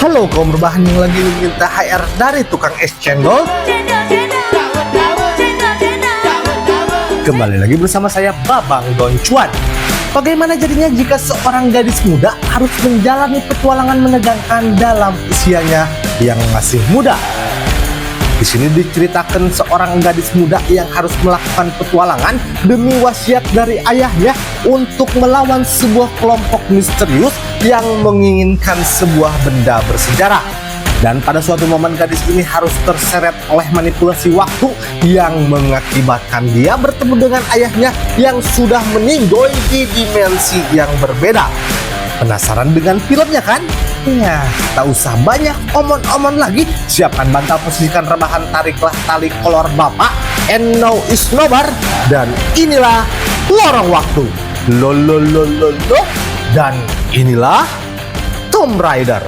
Halo kaum berbahan yang lagi minta HR dari tukang es cendol. Kembali lagi bersama saya Babang Don Cuan. Bagaimana jadinya jika seorang gadis muda harus menjalani petualangan menegangkan dalam usianya yang masih muda? Di sini diceritakan seorang gadis muda yang harus melakukan petualangan demi wasiat dari ayahnya untuk melawan sebuah kelompok misterius yang menginginkan sebuah benda bersejarah. Dan pada suatu momen gadis ini harus terseret oleh manipulasi waktu yang mengakibatkan dia bertemu dengan ayahnya yang sudah meninggoy di dimensi yang berbeda. Penasaran dengan filmnya kan? Ya, tak usah banyak omon-omon lagi. Siapkan bantal, posisikan rebahan, tariklah tali kolor bapak. And now is nobar. Dan inilah lorong waktu. Lo. Dan inilah Tomb Raider.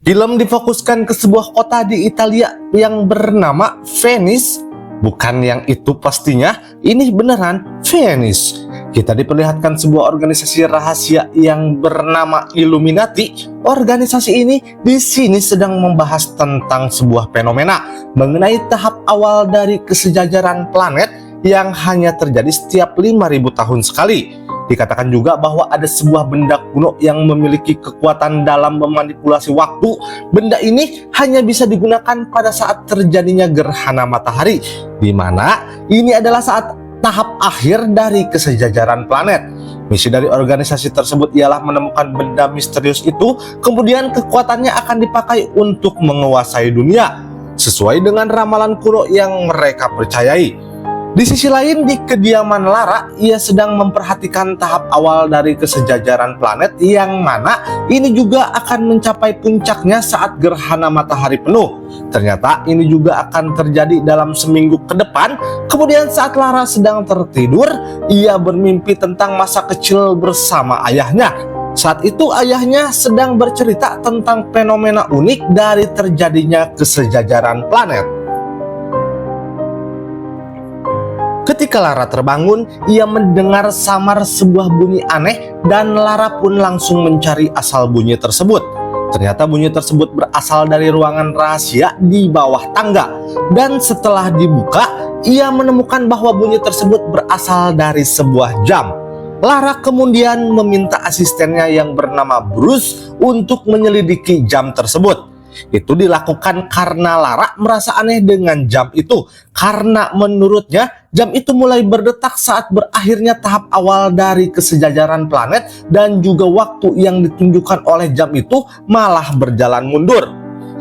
Film difokuskan ke sebuah kota di Italia yang bernama Venice. Bukan yang itu pastinya, ini beneran Venice. Kita diperlihatkan sebuah organisasi rahasia yang bernama Illuminati. Organisasi ini di sini sedang membahas tentang sebuah fenomena mengenai tahap awal dari kesejajaran planet yang hanya terjadi setiap 5.000 tahun sekali. Dikatakan juga bahwa ada sebuah benda kuno yang memiliki kekuatan dalam memanipulasi waktu. Benda ini hanya bisa digunakan pada saat terjadinya gerhana matahari, di mana ini adalah saat tahap akhir dari kesejajaran planet. Misi dari organisasi tersebut ialah menemukan benda misterius itu, kemudian kekuatannya akan dipakai untuk menguasai dunia, sesuai dengan ramalan kuno yang mereka percayai. Di sisi lain, di kediaman Lara, ia sedang memperhatikan tahap awal dari kesejajaran planet yang mana ini juga akan mencapai puncaknya saat gerhana matahari penuh. Ternyata ini juga akan terjadi dalam seminggu ke depan. Kemudian saat Lara sedang tertidur, ia bermimpi tentang masa kecil bersama ayahnya. Saat itu ayahnya sedang bercerita tentang fenomena unik dari terjadinya kesejajaran planet. Ketika Lara terbangun, ia mendengar samar sebuah bunyi aneh dan Lara pun langsung mencari asal bunyi tersebut. Ternyata bunyi tersebut berasal dari ruangan rahasia di bawah tangga. Dan setelah dibuka, ia menemukan bahwa bunyi tersebut berasal dari sebuah jam. Lara kemudian meminta asistennya yang bernama Bruce untuk menyelidiki jam tersebut. Itu dilakukan karena Lara merasa aneh dengan jam itu, karena menurutnya jam itu mulai berdetak saat berakhirnya tahap awal dari kesejajaran planet, dan juga waktu yang ditunjukkan oleh jam itu malah berjalan mundur.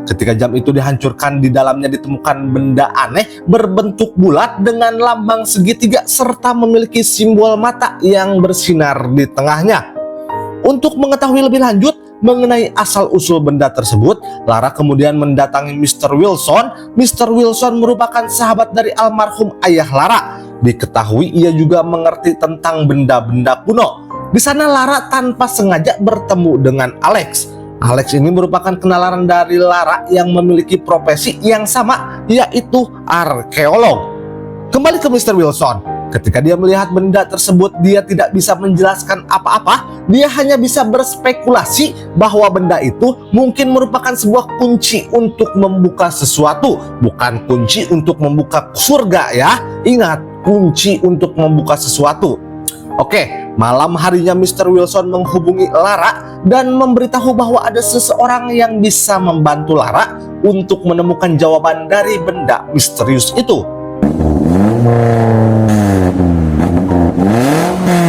Ketika jam itu dihancurkan, di dalamnya ditemukan benda aneh berbentuk bulat dengan lambang segitiga serta memiliki simbol mata yang bersinar di tengahnya. Untuk mengetahui lebih lanjut mengenai asal-usul benda tersebut, Lara kemudian mendatangi Mr. Wilson. Mr. Wilson merupakan sahabat dari almarhum ayah Lara. Diketahui ia juga mengerti tentang benda-benda kuno. Di sana Lara tanpa sengaja bertemu dengan Alex. Alex ini merupakan kenalan dari Lara yang memiliki profesi yang sama, yaitu arkeolog. Kembali ke Mr. Wilson. Ketika dia melihat benda tersebut, dia tidak bisa menjelaskan apa-apa. Dia hanya bisa berspekulasi bahwa benda itu mungkin merupakan sebuah kunci untuk membuka sesuatu. Bukan kunci untuk membuka surga ya. Ingat, kunci untuk membuka sesuatu. Oke, malam harinya Mr. Wilson menghubungi Lara dan memberitahu bahwa ada seseorang yang bisa membantu Lara untuk menemukan jawaban dari benda misterius itu.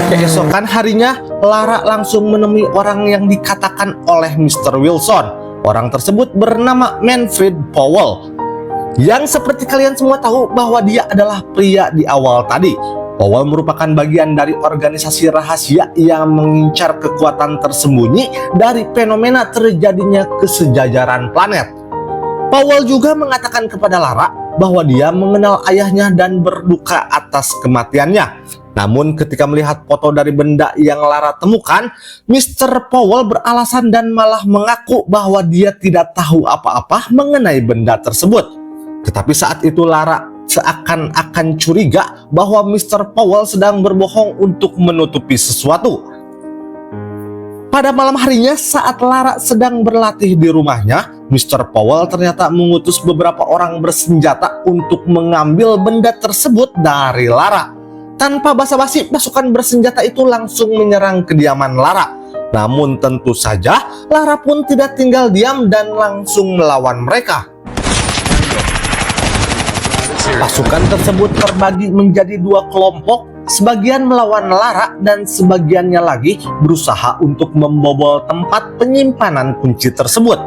Keesokan harinya, Lara langsung menemui orang yang dikatakan oleh Mr. Wilson. Orang tersebut bernama Manfred Powell, yang seperti kalian semua tahu bahwa dia adalah pria di awal tadi. Powell merupakan bagian dari organisasi rahasia yang mengincar kekuatan tersembunyi dari fenomena terjadinya kesejajaran planet. Powell juga mengatakan kepada Lara bahwa dia mengenal ayahnya dan berduka atas kematiannya. Namun ketika melihat foto dari benda yang Lara temukan, Mr. Powell beralasan dan malah mengaku bahwa dia tidak tahu apa-apa mengenai benda tersebut. Tetapi saat itu Lara seakan-akan curiga bahwa Mr. Powell sedang berbohong untuk menutupi sesuatu. Pada malam harinya saat Lara sedang berlatih di rumahnya, Mr. Powell ternyata mengutus beberapa orang bersenjata untuk mengambil benda tersebut dari Lara. Tanpa basa-basi, pasukan bersenjata itu langsung menyerang kediaman Lara. Namun tentu saja, Lara pun tidak tinggal diam dan langsung melawan mereka. Pasukan tersebut terbagi menjadi dua kelompok. Sebagian melawan Lara dan sebagiannya lagi berusaha untuk membobol tempat penyimpanan kunci tersebut.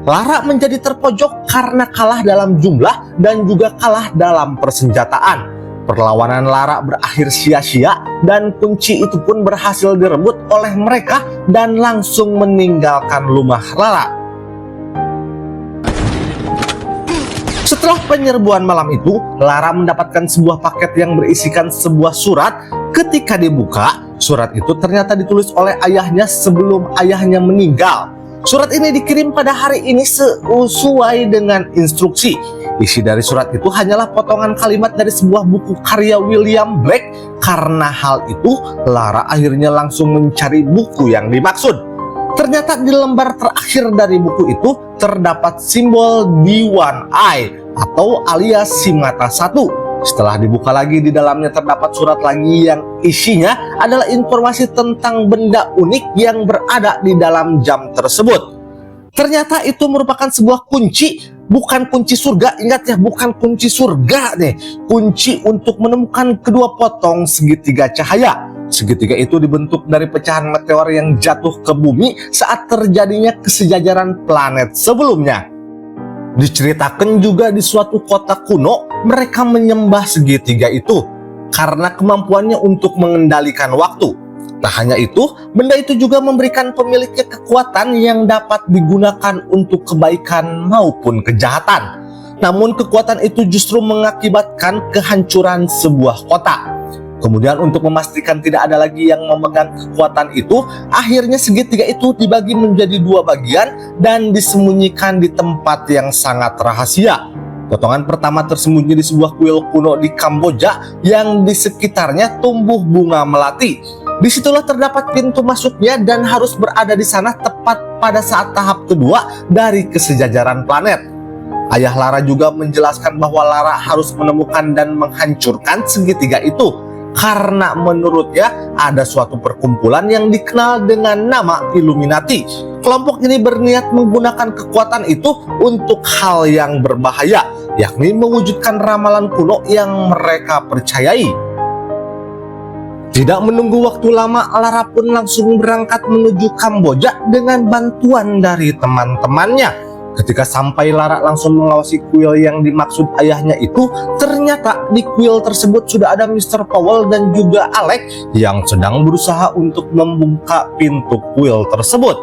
Lara menjadi terpojok karena kalah dalam jumlah dan juga kalah dalam persenjataan. Perlawanan Lara berakhir sia-sia dan kunci itu pun berhasil direbut oleh mereka dan langsung meninggalkan rumah Lara. Setelah penyerbuan malam itu, Lara mendapatkan sebuah paket yang berisikan sebuah surat. Ketika dibuka, surat itu ternyata ditulis oleh ayahnya sebelum ayahnya meninggal. Surat ini dikirim pada hari ini sesuai dengan instruksi. Isi dari surat itu hanyalah potongan kalimat dari sebuah buku karya William Blake. Karena hal itu, Lara akhirnya langsung mencari buku yang dimaksud. Ternyata di lembar terakhir dari buku itu terdapat simbol D1 Eye atau alias si mata satu. Setelah dibuka lagi, di dalamnya terdapat surat lagi yang isinya adalah informasi tentang benda unik yang berada di dalam jam tersebut. Ternyata itu merupakan sebuah kunci, bukan kunci surga. Ingat ya, bukan kunci surga nih. Kunci untuk menemukan kedua potong segitiga cahaya. Segitiga itu dibentuk dari pecahan meteor yang jatuh ke bumi saat terjadinya kesejajaran planet sebelumnya. Diceritakan juga di suatu kota kuno, mereka menyembah segitiga itu karena kemampuannya untuk mengendalikan waktu. Tak hanya itu, benda itu juga memberikan pemiliknya kekuatan yang dapat digunakan untuk kebaikan maupun kejahatan. Namun kekuatan itu justru mengakibatkan kehancuran sebuah kota. Kemudian untuk memastikan tidak ada lagi yang memegang kekuatan itu, akhirnya segitiga itu dibagi menjadi dua bagian dan disembunyikan di tempat yang sangat rahasia. Potongan pertama tersembunyi di sebuah kuil kuno di Kamboja yang di sekitarnya tumbuh bunga melati. Disitulah terdapat pintu masuknya dan harus berada di sana tepat pada saat tahap kedua dari kesejajaran planet. Ayah Lara juga menjelaskan bahwa Lara harus menemukan dan menghancurkan segitiga itu. Karena menurutnya ada suatu perkumpulan yang dikenal dengan nama Illuminati. Kelompok ini berniat menggunakan kekuatan itu untuk hal yang berbahaya, yakni mewujudkan ramalan kuno yang mereka percayai. Tidak menunggu waktu lama, Lara pun langsung berangkat menuju Kamboja dengan bantuan dari teman-temannya. Ketika sampai, Lara langsung mengawasi kuil yang dimaksud ayahnya itu. Ternyata di kuil tersebut sudah ada Mr. Powell dan juga Alex yang sedang berusaha untuk membuka pintu kuil tersebut.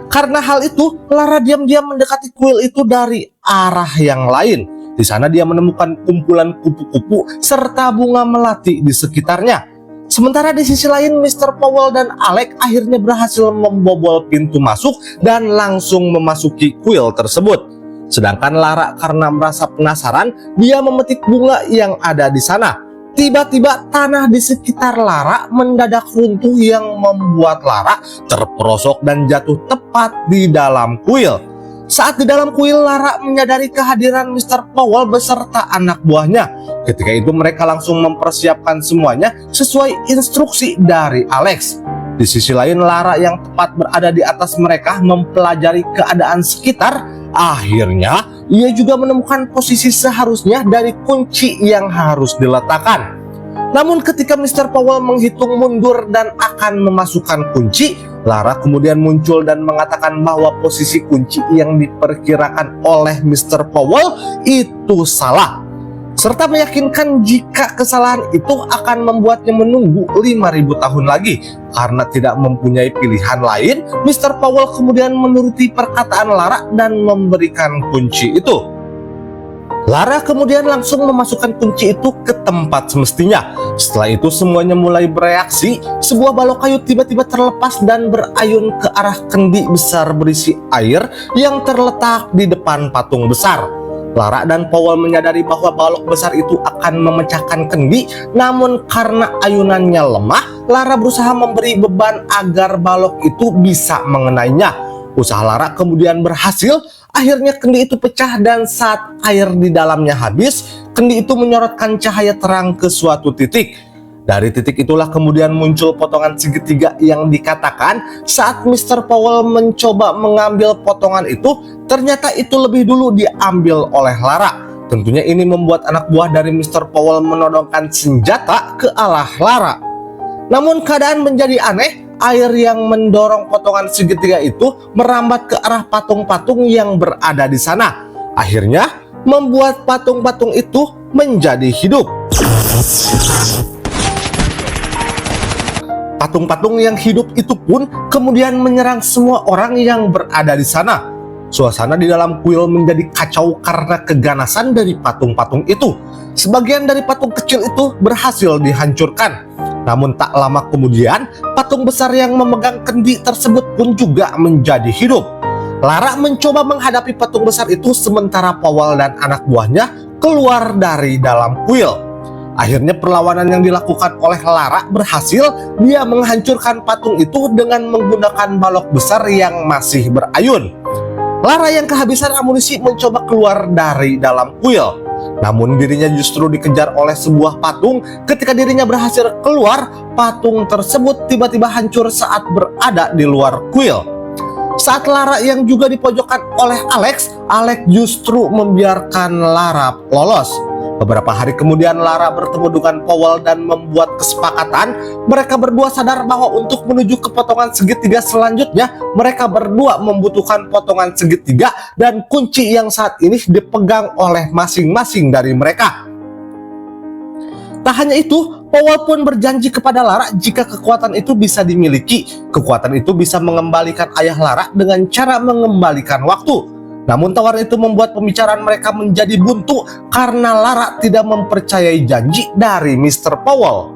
Karena hal itu, Lara diam-diam mendekati kuil itu dari arah yang lain. Di sana dia menemukan kumpulan kupu-kupu serta bunga melati di sekitarnya. Sementara di sisi lain, Mr. Powell dan Alex akhirnya berhasil membobol pintu masuk dan langsung memasuki kuil tersebut. Sedangkan Lara karena merasa penasaran, dia memetik bunga yang ada di sana. Tiba-tiba tanah di sekitar Lara mendadak runtuh yang membuat Lara terperosok dan jatuh tepat di dalam kuil. Saat di dalam kuil, Lara menyadari kehadiran Mr. Powell beserta anak buahnya. Ketika itu mereka langsung mempersiapkan semuanya sesuai instruksi dari Alex. Di sisi lain, Lara yang tepat berada di atas mereka mempelajari keadaan sekitar. Akhirnya, ia juga menemukan posisi seharusnya dari kunci yang harus diletakkan. Namun ketika Mr. Powell menghitung mundur dan akan memasukkan kunci, Lara kemudian muncul dan mengatakan bahwa posisi kunci yang diperkirakan oleh Mr. Powell itu salah. Serta meyakinkan jika kesalahan itu akan membuatnya menunggu 5.000 tahun lagi. Karena tidak mempunyai pilihan lain, Mr. Powell kemudian menuruti perkataan Lara dan memberikan kunci itu. Lara kemudian langsung memasukkan kunci itu ke tempat semestinya. Setelah itu semuanya mulai bereaksi. Sebuah balok kayu tiba-tiba terlepas dan berayun ke arah kendi besar berisi air yang terletak di depan patung besar. Lara dan Powell menyadari bahwa balok besar itu akan memecahkan kendi, namun karena ayunannya lemah, Lara berusaha memberi beban agar balok itu bisa mengenainya. Usaha Lara kemudian berhasil, akhirnya kendi itu pecah dan saat air di dalamnya habis, kendi itu menyorotkan cahaya terang ke suatu titik. Dari titik itulah kemudian muncul potongan segitiga yang dikatakan saat Mr. Powell mencoba mengambil potongan itu, ternyata itu lebih dulu diambil oleh Lara. Tentunya ini membuat anak buah dari Mr. Powell menodongkan senjata ke arah Lara. Namun keadaan menjadi aneh, air yang mendorong potongan segitiga itu merambat ke arah patung-patung yang berada di sana. Akhirnya membuat patung-patung itu menjadi hidup. Patung-patung yang hidup itu pun kemudian menyerang semua orang yang berada di sana. Suasana di dalam kuil menjadi kacau karena keganasan dari patung-patung itu. Sebagian dari patung kecil itu berhasil dihancurkan. Namun tak lama kemudian, patung besar yang memegang kendi tersebut pun juga menjadi hidup. Lara mencoba menghadapi patung besar itu sementara Powell dan anak buahnya keluar dari dalam kuil. Akhirnya perlawanan yang dilakukan oleh Lara berhasil. Dia menghancurkan patung itu dengan menggunakan balok besar yang masih berayun. Lara yang kehabisan amunisi mencoba keluar dari dalam kuil. Namun dirinya justru dikejar oleh sebuah patung. Ketika dirinya berhasil keluar, patung tersebut tiba-tiba hancur saat berada di luar kuil. Saat Lara yang juga dipojokkan oleh Alex justru membiarkan Lara lolos. Beberapa hari kemudian Lara bertemu dengan Powell dan membuat kesepakatan. Mereka berdua sadar bahwa untuk menuju ke potongan segitiga selanjutnya, mereka berdua membutuhkan potongan segitiga dan kunci yang saat ini dipegang oleh masing-masing dari mereka. Tak hanya itu, Powell pun berjanji kepada Lara jika kekuatan itu bisa dimiliki, kekuatan itu bisa mengembalikan ayah Lara dengan cara mengembalikan waktu. Namun tawaran itu membuat pembicaraan mereka menjadi buntu karena Lara tidak mempercayai janji dari Mr. Powell.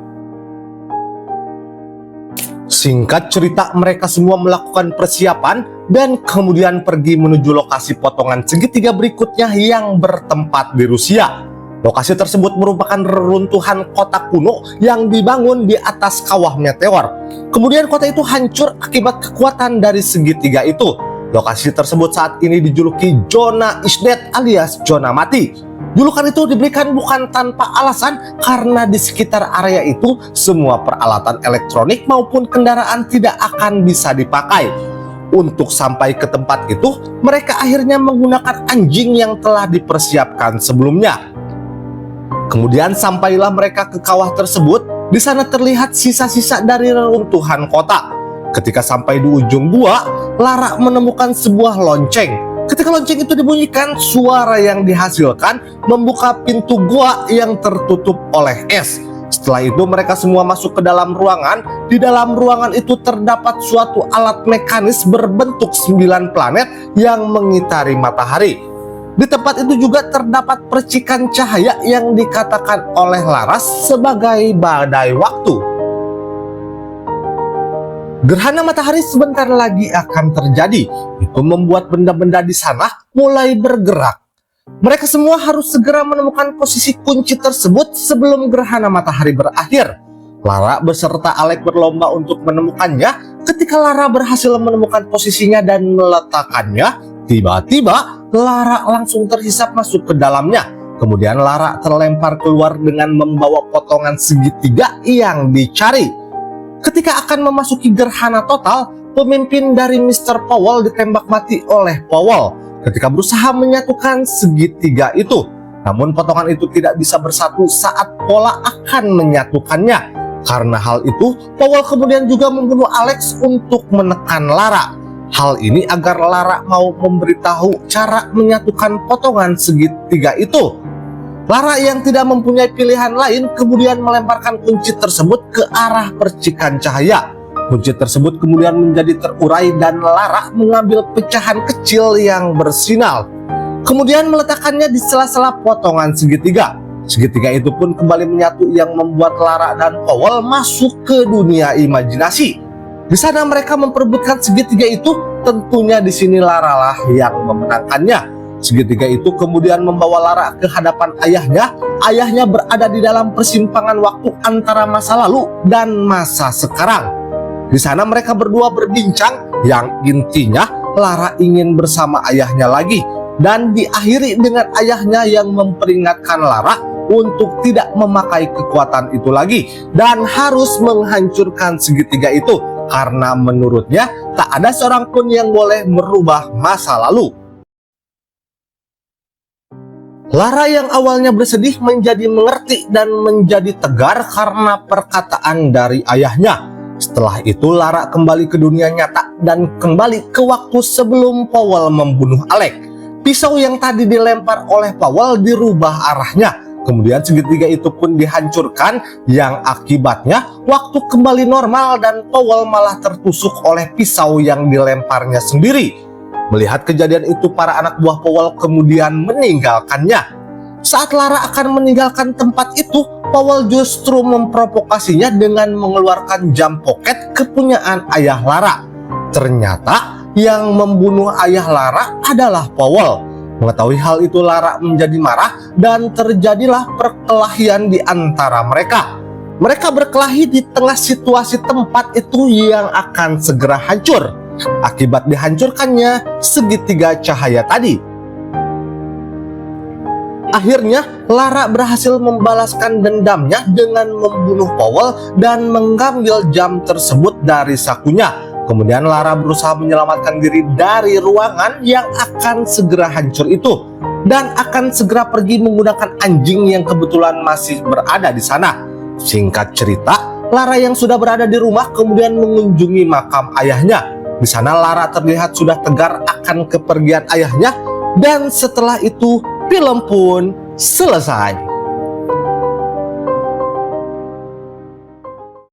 Singkat cerita, mereka semua melakukan persiapan dan kemudian pergi menuju lokasi potongan segitiga berikutnya yang bertempat di Rusia. Lokasi tersebut merupakan reruntuhan kota kuno yang dibangun di atas kawah meteor. Kemudian kota itu hancur akibat kekuatan dari segitiga itu. Lokasi tersebut saat ini dijuluki Zona is Dead alias zona mati. Julukan itu diberikan bukan tanpa alasan karena di sekitar area itu semua peralatan elektronik maupun kendaraan tidak akan bisa dipakai. Untuk sampai ke tempat itu, mereka akhirnya menggunakan anjing yang telah dipersiapkan sebelumnya. Kemudian sampailah mereka ke kawah tersebut. Di sana terlihat sisa-sisa dari reruntuhan kota. Ketika sampai di ujung gua, Lara menemukan sebuah lonceng. Ketika lonceng itu dibunyikan, suara yang dihasilkan membuka pintu gua yang tertutup oleh es. Setelah itu mereka semua masuk ke dalam ruangan. Di dalam ruangan itu terdapat suatu alat mekanis berbentuk 9 planet yang mengitari matahari. Di tempat itu juga terdapat percikan cahaya yang dikatakan oleh Laras sebagai badai waktu. Gerhana matahari sebentar lagi akan terjadi. Itu membuat benda-benda di sana mulai bergerak. Mereka semua harus segera menemukan posisi kunci tersebut sebelum gerhana matahari berakhir. Lara beserta Alex berlomba untuk menemukannya. Ketika Lara berhasil menemukan posisinya dan meletakkannya, tiba-tiba Lara langsung terhisap masuk ke dalamnya. Kemudian Lara terlempar keluar dengan membawa potongan segitiga yang dicari. Ketika akan memasuki gerhana total, pemimpin dari Mr. Powell ditembak mati oleh Powell ketika berusaha menyatukan segitiga itu. Namun potongan itu tidak bisa bersatu saat Pola akan menyatukannya. Karena hal itu, Powell kemudian juga membunuh Alex untuk menekan Lara. Hal ini agar Lara mau memberitahu cara menyatukan potongan segitiga itu. Lara yang tidak mempunyai pilihan lain kemudian melemparkan kunci tersebut ke arah percikan cahaya. Kunci tersebut kemudian menjadi terurai dan Lara mengambil pecahan kecil yang bersinar. Kemudian meletakkannya di sela-sela potongan segitiga. Segitiga itu pun kembali menyatu yang membuat Lara dan Powell masuk ke dunia imajinasi. Di sana mereka memperebutkan segitiga itu, tentunya di sini Lara lah yang memenangkannya. Segitiga itu kemudian membawa Lara ke hadapan ayahnya. Ayahnya berada di dalam persimpangan waktu antara masa lalu dan masa sekarang. Di sana mereka berdua berbincang, yang intinya Lara ingin bersama ayahnya lagi, dan diakhiri dengan ayahnya yang memperingatkan Lara untuk tidak memakai kekuatan itu lagi dan harus menghancurkan segitiga itu, karena menurutnya tak ada seorang pun yang boleh merubah masa lalu. Lara yang awalnya bersedih menjadi mengerti dan menjadi tegar karena perkataan dari ayahnya. Setelah itu Lara kembali ke dunia nyata dan kembali ke waktu sebelum Powell membunuh Alec. Pisau yang tadi dilempar oleh Powell dirubah arahnya. Kemudian segitiga itu pun dihancurkan, yang akibatnya waktu kembali normal dan Powell malah tertusuk oleh pisau yang dilemparnya sendiri. Melihat kejadian itu, para anak buah Powell kemudian meninggalkannya. Saat Lara akan meninggalkan tempat itu, Powell justru memprovokasinya dengan mengeluarkan jam pocket kepunyaan ayah Lara. Ternyata yang membunuh ayah Lara adalah Powell. Mengetahui hal itu, Lara menjadi marah dan terjadilah perkelahian di antara mereka. Mereka berkelahi di tengah situasi tempat itu yang akan segera hancur akibat dihancurkannya segitiga cahaya tadi. Akhirnya Lara berhasil membalaskan dendamnya dengan membunuh Powell dan mengambil jam tersebut dari sakunya. Kemudian Lara berusaha menyelamatkan diri dari ruangan yang akan segera hancur itu dan akan segera pergi menggunakan anjing yang kebetulan masih berada di sana. Singkat cerita, Lara yang sudah berada di rumah kemudian mengunjungi makam ayahnya. Di sana Lara terlihat sudah tegar akan kepergian ayahnya, dan setelah itu film pun selesai.